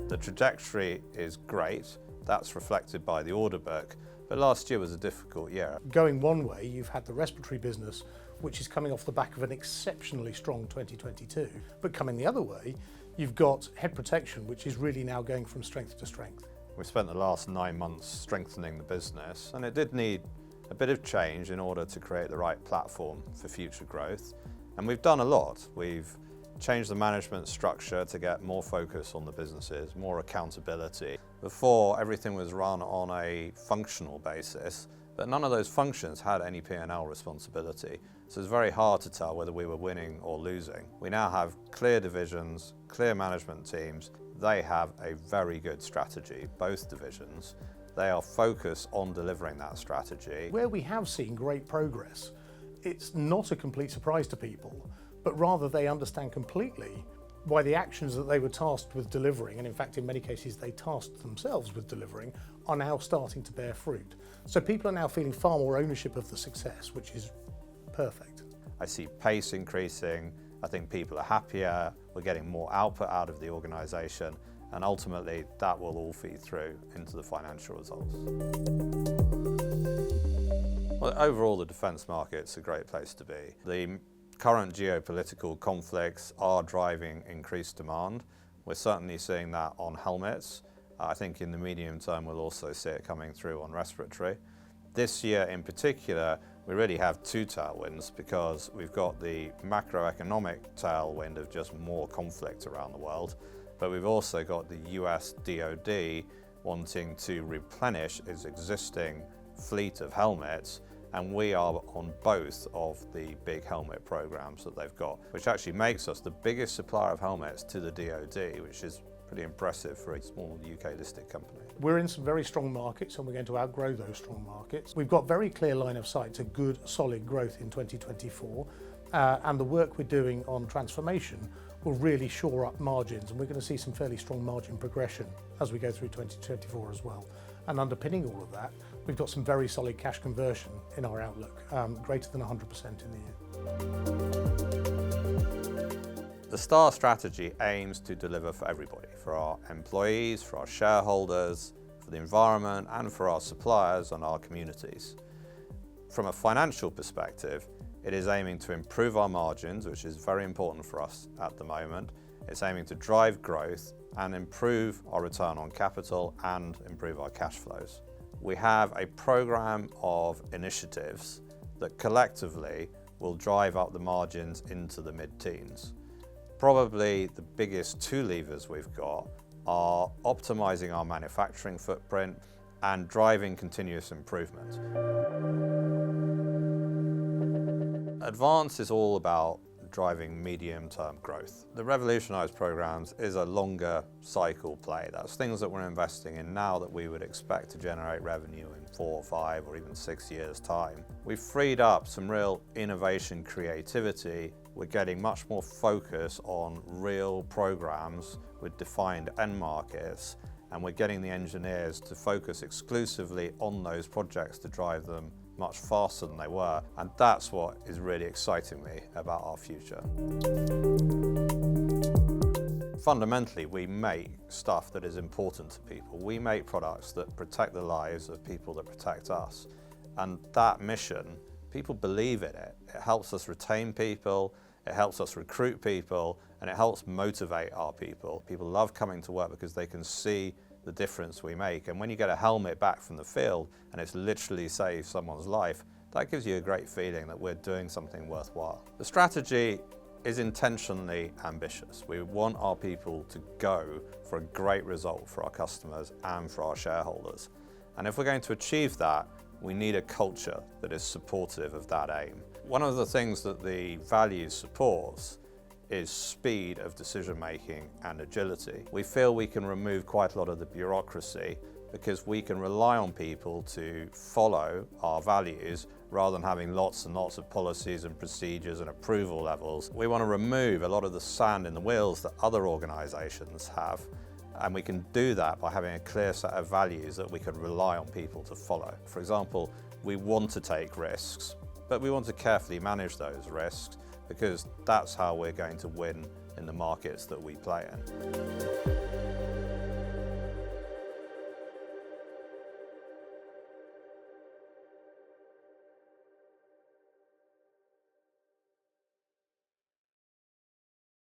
The trajectory is great, that's reflected by the order book, but last year was a difficult year. Going one way, you've had the respiratory business, which is coming off the back of an exceptionally strong 2022, but coming the other way, you've got head protection, which is really now going from strength to strength. We spent the last 9 months strengthening the business, and it did need a bit of change in order to create the right platform for future growth. And we've done a lot. We've changed the management structure to get more focus on the businesses, more accountability. Before, everything was run on a functional basis, but none of those functions had any P&L responsibility. So it's very hard to tell whether we were winning or losing. We now have clear divisions, clear management teams. They have a very good strategy, both divisions. They are focused on delivering that strategy. Where we have seen great progress, it's not a complete surprise to people, but rather they understand completely why the actions that they were tasked with delivering, and in fact in many cases they tasked themselves with delivering, are now starting to bear fruit. So people are now feeling far more ownership of the success, which is perfect. I see pace increasing, I think people are happier, we're getting more output out of the organisation, and ultimately that will all feed through into the financial results. Well, overall the defence market's a great place to be. The current geopolitical conflicts are driving increased demand. We're certainly seeing that on helmets. I think in the medium term we'll also see it coming through on respiratory. This year in particular, we really have two tailwinds because we've got the macroeconomic tailwind of just more conflict around the world, but we've also got the US DoD wanting to replenish its existing fleet of helmets, and we are on both of the big helmet programs that they've got, which actually makes us the biggest supplier of helmets to the DoD, which is pretty impressive for a small UK listed company. We're in some very strong markets and we're going to outgrow those strong markets. We've got very clear line of sight to good, solid growth in 2024, and the work we're doing on transformation will really shore up margins, and we're going to see some fairly strong margin progression as we go through 2024 as well. And underpinning all of that, we've got some very solid cash conversion in our outlook, greater than 100% in the year. The STAR strategy aims to deliver for everybody, for our employees, for our shareholders, for the environment, and for our suppliers and our communities. From a financial perspective, it is aiming to improve our margins, which is very important for us at the moment. It's aiming to drive growth and improve our return on capital and improve our cash flows. We have a program of initiatives that collectively will drive up the margins into the mid-teens. Probably the biggest two levers we've got are optimizing our manufacturing footprint and driving continuous improvement. Advance is all about driving medium-term growth. The Revolutionise programs is a longer cycle play. That's things that we're investing in now that we would expect to generate revenue in 4 or 5 or even 6 years' time. We've freed up some real innovation creativity. We're getting much more focus on real programs with defined end markets, and we're getting the engineers to focus exclusively on those projects to drive them much faster than they were, and that's what is really exciting me about our future. Fundamentally, we make stuff that is important to people. We make products that protect the lives of people that protect us, and that mission, people believe in it. It helps us retain people, it helps us recruit people, and it helps motivate our people. People love coming to work because they can see the difference we make. And when you get a helmet back from the field and it's literally saved someone's life, that gives you a great feeling that we're doing something worthwhile. The strategy is intentionally ambitious. We want our people to go for a great result for our customers and for our shareholders. And if we're going to achieve that, we need a culture that is supportive of that aim. One of the things that the values supports is speed of decision making and agility. We feel we can remove quite a lot of the bureaucracy because we can rely on people to follow our values rather than having lots and lots of policies and procedures and approval levels. We want to remove a lot of the sand in the wheels that other organisations have, and we can do that by having a clear set of values that we can rely on people to follow. For example, we want to take risks, but we want to carefully manage those risks because that's how we're going to win in the markets that we play in.